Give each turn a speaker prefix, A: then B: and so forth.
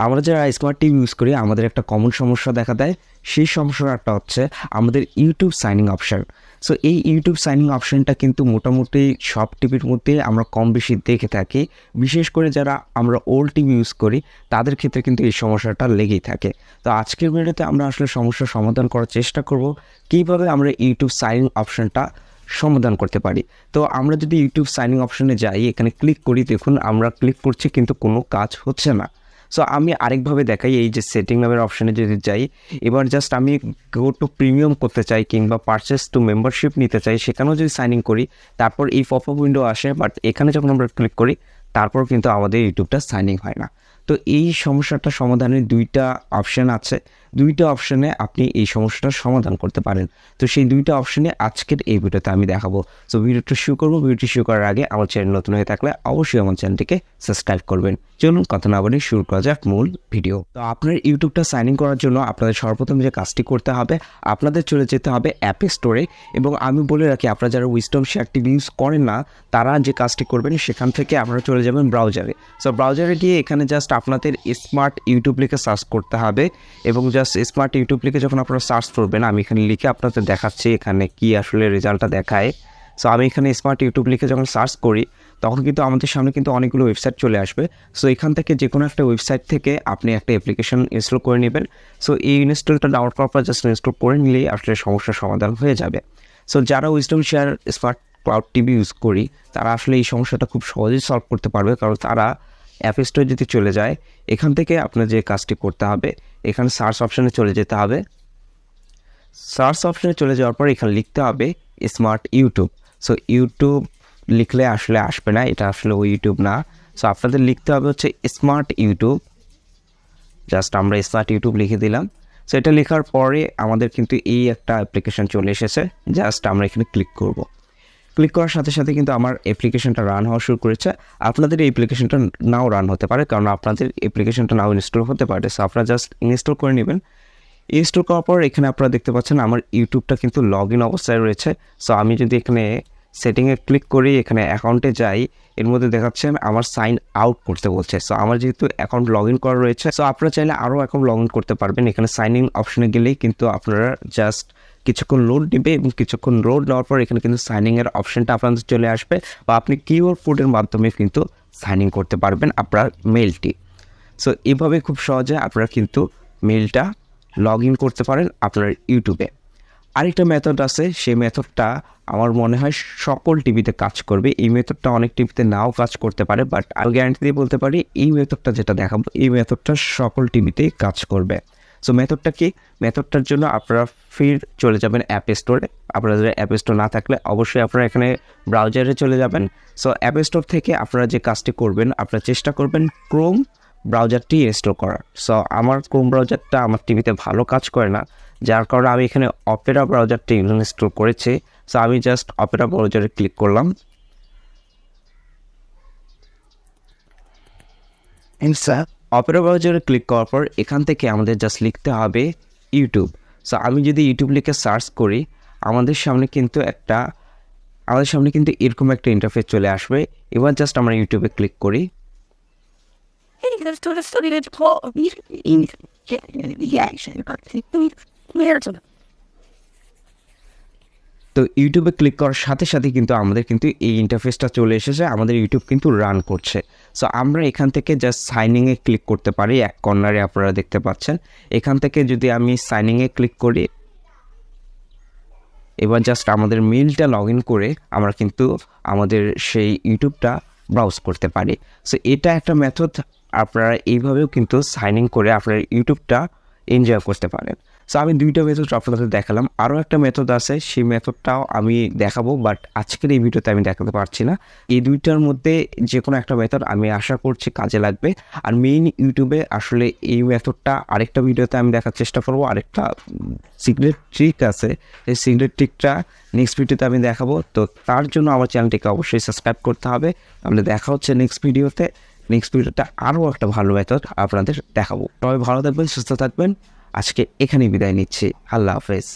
A: আমরা যারা smart TV use করি আমাদের একটা কমন সমস্যা দেখা দেয়। সেই সমস্যাটা হচ্ছে আমাদের ইউটিউব সাইনিং অপশান। সো এই ইউটিউব সাইনিং অপশানটা কিন্তু মোটামুটি সব টিভির মধ্যে আমরা কম বেশি দেখে থাকি। বিশেষ করে যারা আমরা ওল্ড টিভি ইউজ করি তাদের ক্ষেত্রে কিন্তু এই সমস্যাটা লেগেই থাকে। তো আজকের ভিডিওতে আমরা আসলে সমস্যার সমাধান করার চেষ্টা করব, কীভাবে আমরা ইউটিউব সাইনিং অপশানটা সমাধান করতে পারি। তো আমরা যদি ইউটিউব সাইনিং অপশানে যাই, এখানে ক্লিক করি, দেখুন আমরা ক্লিক করছি কিন্তু কোনো কাজ হচ্ছে না। সো আমি আরেকভাবে দেখাই, এই যে সেটিং নামের অপশানে যদি যাই, এবার জাস্ট আমি গো টু প্রিমিয়াম করতে চাই কিংবা পারচেস টু মেম্বারশিপ নিতে চাই, সেখানেও যদি সাইন ইন করি তারপর এই পপ আপ উইন্ডো আসে, বাট এখানে যখন আমরা ক্লিক করি তারপর কিন্তু আমাদের ইউটিউবটা সাইন ইন হয় না। তো এই সমস্যাটা সমাধানের দুইটা অপশান আছে, দুইটা অপশানে আপনি এই সমস্যাটার সমাধান করতে পারেন। তো সেই দুইটা অপশানে আজকের এই ভিডিওতে আমি দেখাবো। সো ভিডিওটা শুরু করবো। ভিডিওটি শুরু করার আগে আমার চ্যানেল নতুন হয়ে থাকলে অবশ্যই আমার চ্যানেলটিকে সাবস্ক্রাইব করবেন। চলুন কথা না বলে শুরু করা যাক মূল ভিডিও। তো আপনার ইউটিউবটা সাইন ইন করার জন্য আপনাদের সর্বপ্রথম যে কাজটি করতে হবে, আপনাদের চলে যেতে হবে অ্যাপ স্টোরে। এবং আমি বলে রাখি, আপনারা যারা উইজডম শেয়ার টিভি ইউজ করেন না তারা যে কাজটি করবেন, সেখান থেকে আপনারা চলে যাবেন ব্রাউজারে। সো ব্রাউজারে গিয়ে এখানে জাস্ট আপনাদের স্মার্ট ইউটিউব লিখে সার্চ করতে হবে। এবং জাস্ট স্মার্ট ইউটিউব লিখে যখন আপনারা সার্চ করবেন, আমি এখানে লিখে আপনাদের দেখাচ্ছি এখানে কি আসলে রেজাল্টটা দেখায়। সো আমি এখানে স্মার্ট ইউটিউব লিখে যখন সার্চ করি তখন কিন্তু আমাদের সামনে কিন্তু অনেকগুলো ওয়েবসাইট চলে আসবে। সো এখান থেকে যে কোনো একটা ওয়েবসাইট থেকে আপনি একটা অ্যাপ্লিকেশন ইনস্টল করে নেবেন। সো এই ইনস্টলটা ডাউনলোড করার পর জাস্ট ইনস্টল করে নিলেই আসলে সমস্যার সমাধান হয়ে যাবে। সো যারা wisdom share smart cloud TV use করি তারা আসলে এই সমস্যাটা খুব সহজেই সলভ করতে পারবে, কারণ তারা অ্যাপ স্টোরে যদি চলে যায়, এখান থেকে আপনার যে কাজটি করতে হবে, এখানে সার্চ অপশানে চলে যেতে হবে। সার্চ অপশানে চলে যাওয়ার পর এখানে লিখতে হবে স্মার্ট ইউটিউব। সো ইউটিউব লিখলে আসলে আসবে না, এটা আসলে ওই ইউটিউব না। সো আপনাদের লিখতে হবে হচ্ছে স্মার্ট ইউটিউব। জাস্ট আমরা স্মার্ট ইউটিউব লিখে দিলাম। সো এটা লেখার পরে আমাদের কিন্তু এই একটা অ্যাপ্লিকেশন চলে এসেছে। জাস্ট আমরা এখানে ক্লিক করব। ক্লিক করার সাথে সাথে কিন্তু আমার অ্যাপ্লিকেশনটা রান হওয়া শুরু করেছে। আপনাদের এই অ্যাপ্লিকেশনটা নাও রান হতে পারে, কারণ আপনাদের অ্যাপ্লিকেশনটা নাও ইনস্টল হতে পারে। সো আপনারা জাস্ট ইনস্টল করে নেবেন। ইনস্টল করার পর এখানে আপনারা দেখতে পাচ্ছেন আমার ইউটিউবটা কিন্তু লগ ইন অবস্থায় রয়েছে। সো আমি যদি এখানে সেটিংয়ে ক্লিক করি, এখানে অ্যাকাউন্টে যাই, এর মধ্যে দেখাচ্ছে আমার সাইন আউট করতে বলছে। সো আমার যেহেতু অ্যাকাউন্ট লগ ইন করা রয়েছে, সো আপনারা চাইলে আরও অ্যাকাউন্ট লগ ইন করতে পারবেন। এখানে সাইন ইন অপশনে গেলেই কিন্তু আপনারা জাস্ট কিছুক্ষণ লোড নেবে এবং কিছুক্ষণ লোড নেওয়ার পর এখানে কিন্তু সাইনিংয়ের অপশানটা আপনাদের চলে আসবে, বা আপনি কিউআর কোডের মাধ্যমে কিন্তু সাইন ইন করতে পারবেন আপনার মেলটি। সো এভাবে খুব সহজে আপনারা কিন্তু মেলটা লগ ইন করতে পারেন আপনার ইউটিউবে। আরেকটা মেথড আছে, সেই মেথডটা আমার মনে হয় সকল টিভিতে কাজ করবে। এই মেথডটা অনেক টিভিতে নাও কাজ করতে পারে, বাট আমি গ্যারান্টি দিয়ে বলতে পারি এই মেথডটা যেটা দেখাবো, এই মেথডটা সকল টিভিতেই কাজ করবে। সো মেথডটা কি? মেথডটার জন্য আপনারা ফির চলে যাবেন অ্যাপ স্টোরে। আপনাদের অ্যাপ স্টোর না থাকলে অবশ্যই আপনারা এখানে ব্রাউজারে চলে যাবেন। সো অ্যাপ স্টোর থেকে আপনারা যে কাজটি করবেন, আপনারা চেষ্টা করবেন ক্রোম ব্রাউজারটি ইনস্টল করার। সো আমার ক্রোম ব্রাউজারটা আমার টিভিতে ভালো কাজ করে না, যার কারণে আমি এখানে অপেরা ব্রাউজারটি ইনস্টল করেছি। সো আমি জাস্ট অপেরা ব্রাউজারে ক্লিক করলাম। অপেরা ব্রাউজারে ক্লিক করার পর এখান থেকে আমাদের জাস্ট লিখতে হবে ইউটিউব। সো আমি যদি ইউটিউব লিখে সার্চ করি, আমাদের সামনে কিন্তু এরকম একটা ইন্টারফেস চলে আসবে। এবার জাস্ট আমরা ইউটিউবে ক্লিক করি। তো ইউটিউবে ক্লিক করার সাথে সাথে কিন্তু আমাদের কিন্তু এই ইন্টারফেসটা চলে এসেছে, আমাদের ইউটিউব কিন্তু রান করছে। সো আমরা এখান থেকে জাস্ট সাইনিংয়ে ক্লিক করতে পারি। এক কর্নারে আপনারা দেখতে পাচ্ছেন, এখান থেকে যদি আমি সাইনিংয়ে ক্লিক করি, এবার জাস্ট আমাদের মেইলটা লগ ইন করে আমরা কিন্তু আমাদের সেই ইউটিউবটা ব্রাউজ করতে পারি। সো এটা একটা মেথড, আপনারা এইভাবেও কিন্তু সাইন ইন করে আপনার ইউটিউবটা এনজয় করতে পারেন। সো আমি দুইটা মেথড আপনাদের দেখালাম, আরও একটা মেথড আছে, সেই মেথডটাও আমি দেখাবো, বাট আজকের এই ভিডিওতে আমি দেখাতে পারছি না। এই দুইটার মধ্যে যে কোনো একটা মেথড আমি আশা করছি কাজে লাগবে। আর মেইন ইউটিউবে আসলে এই মেথডটা আরেকটা ভিডিওতে আমি দেখার চেষ্টা করবো। আরেকটা সিক্রেট ট্রিক আছে, এই সিক্রেট ট্রিকটা নেক্সট ভিডিওতে আমি দেখাবো। তো তার জন্য আমার চ্যানেলটিকে অবশ্যই সাবস্ক্রাইব করতে হবে। তাহলে দেখা হচ্ছে নেক্সট ভিডিওতে। নেক্সট ভিডিওটা আরও একটা ভালো মেথড আপনাদের দেখাবো। সবাই ভালো থাকবেন, সুস্থ থাকবেন। আজকে এখানেই বিদায় নিচ্ছি। আল্লাহ হাফেজ।